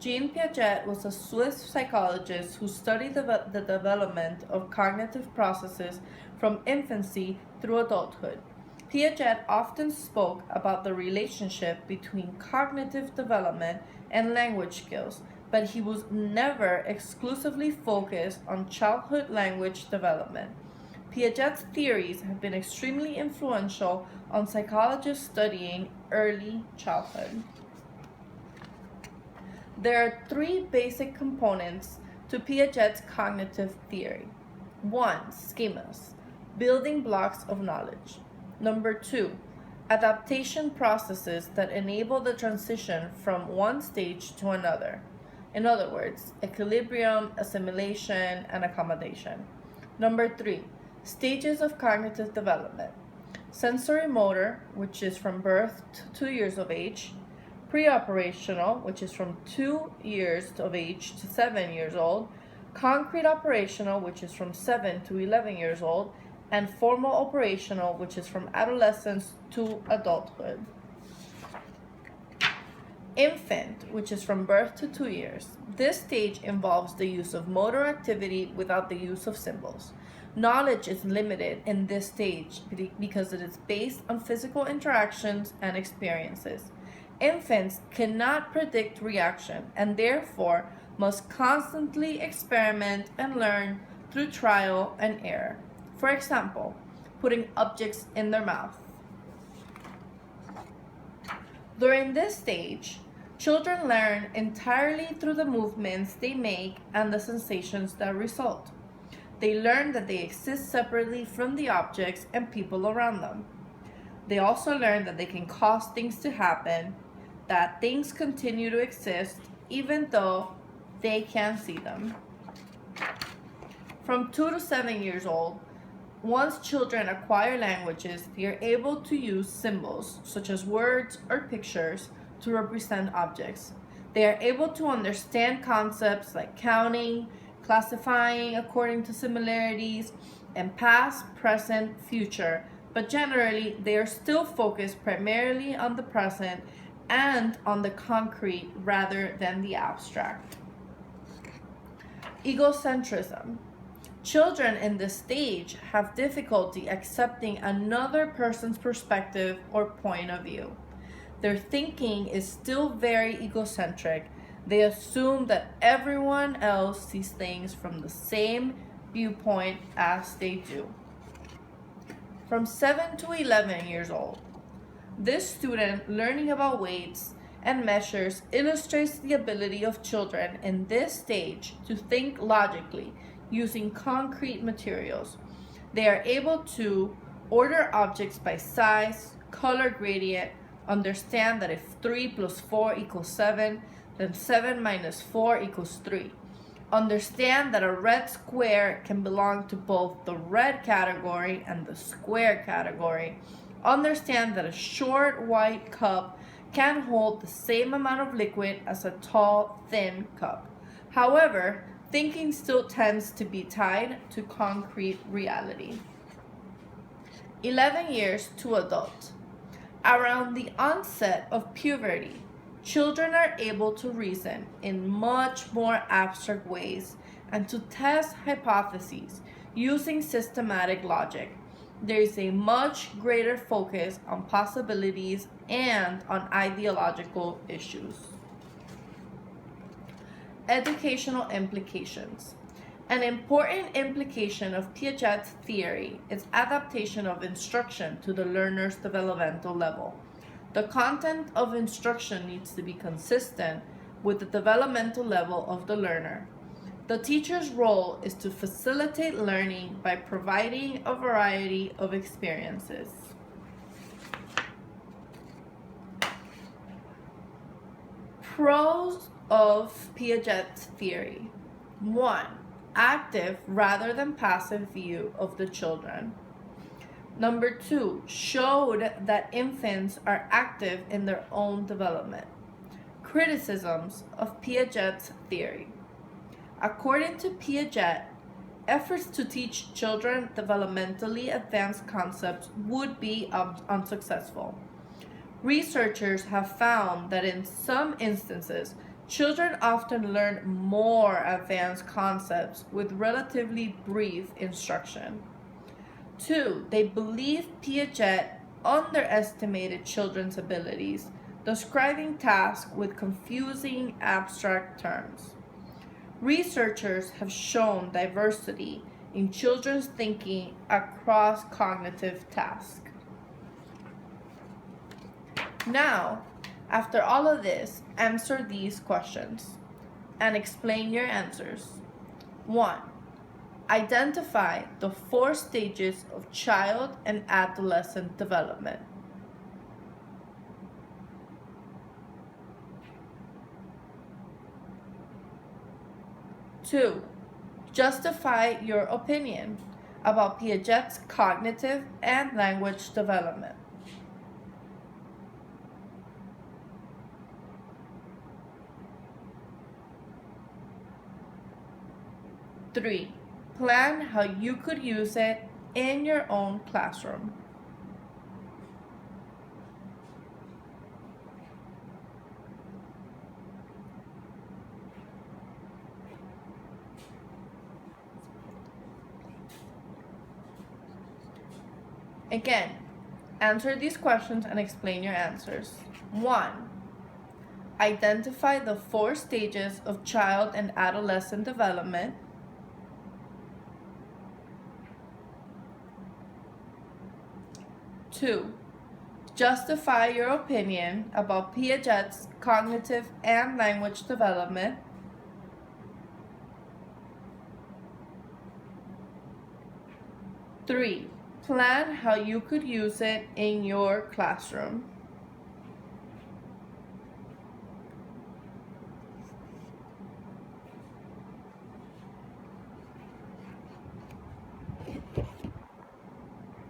Jean Piaget was a Swiss psychologist who studied the development of cognitive processes from infancy through adulthood. Piaget often spoke about the relationship between cognitive development and language skills, but he was never exclusively focused on childhood language development. Piaget's theories have been extremely influential on psychologists studying early childhood. There are three basic components to Piaget's cognitive theory. 1. Schemas, building blocks of knowledge. Number 2. Adaptation processes that enable the transition from one stage to another. In other words, equilibrium, assimilation, and accommodation. Number 3. Stages of cognitive development. Sensory motor, which is from birth to 2 years of age. Pre-operational, which is from 2 years of age to 7 years old. Concrete operational, which is from 7 to 11 years old. And formal operational, which is from adolescence to adulthood. Infant, which is from birth to 2 years. This stage involves the use of motor activity without the use of symbols. Knowledge is limited in this stage because it is based on physical interactions and experiences. Infants cannot predict reaction and therefore must constantly experiment and learn through trial and error. For example, putting objects in their mouth. During this stage, children learn entirely through the movements they make and the sensations that result. They learn that they exist separately from the objects and people around them. They also learn that they can cause things to happen, that things continue to exist even though they can't see them. From 2 to 7 years old, once children acquire languages, they are able to use symbols, such as words or pictures, to represent objects. They are able to understand concepts like counting, classifying according to similarities, and past, present, future, but generally they are still focused primarily on the present and on the concrete rather than the abstract. Egocentrism. Children in this stage have difficulty accepting another person's perspective or point of view. Their thinking is still very egocentric. They assume that everyone else sees things from the same viewpoint as they do. From 7 to 11 years old, this student learning about weights and measures illustrates the ability of children in this stage to think logically using concrete materials. They are able to order objects by size, color gradient, understand that if 3 plus 4 equals 7, then 7 minus 4 equals 3. Understand that a red square can belong to both the red category and the square category. Understand that a short white cup can hold the same amount of liquid as a tall, thin cup. However, thinking still tends to be tied to concrete reality. 11 years to adult. Around the onset of puberty, children are able to reason in much more abstract ways and to test hypotheses using systematic logic. There is a much greater focus on possibilities and on ideological issues. Educational implications. An important implication of Piaget's theory is adaptation of instruction to the learner's developmental level. The content of instruction needs to be consistent with the developmental level of the learner. The teacher's role is to facilitate learning by providing a variety of experiences. Pros of Piaget's theory. 1. Active rather than passive view of the children. Number 2, showed that infants are active in their own development. Criticisms of Piaget's theory. According to Piaget, efforts to teach children developmentally advanced concepts would be unsuccessful. Researchers have found that in some instances, Children often learn more advanced concepts with relatively brief instruction. 2. They believe Piaget underestimated children's abilities, describing tasks with confusing abstract terms. Researchers have shown diversity in children's thinking across cognitive tasks. Now, after all of this, answer these questions and explain your answers. 1. Identify the 4 stages of child and adolescent development. 2. Justify your opinion about Piaget's cognitive and language development. 3. Plan how you could use it in your own classroom. Again, answer these questions and explain your answers. 1. Identify the 4 stages of child and adolescent development. 2. Justify your opinion about Piaget's cognitive and language development. 3. Plan how you could use it in your classroom.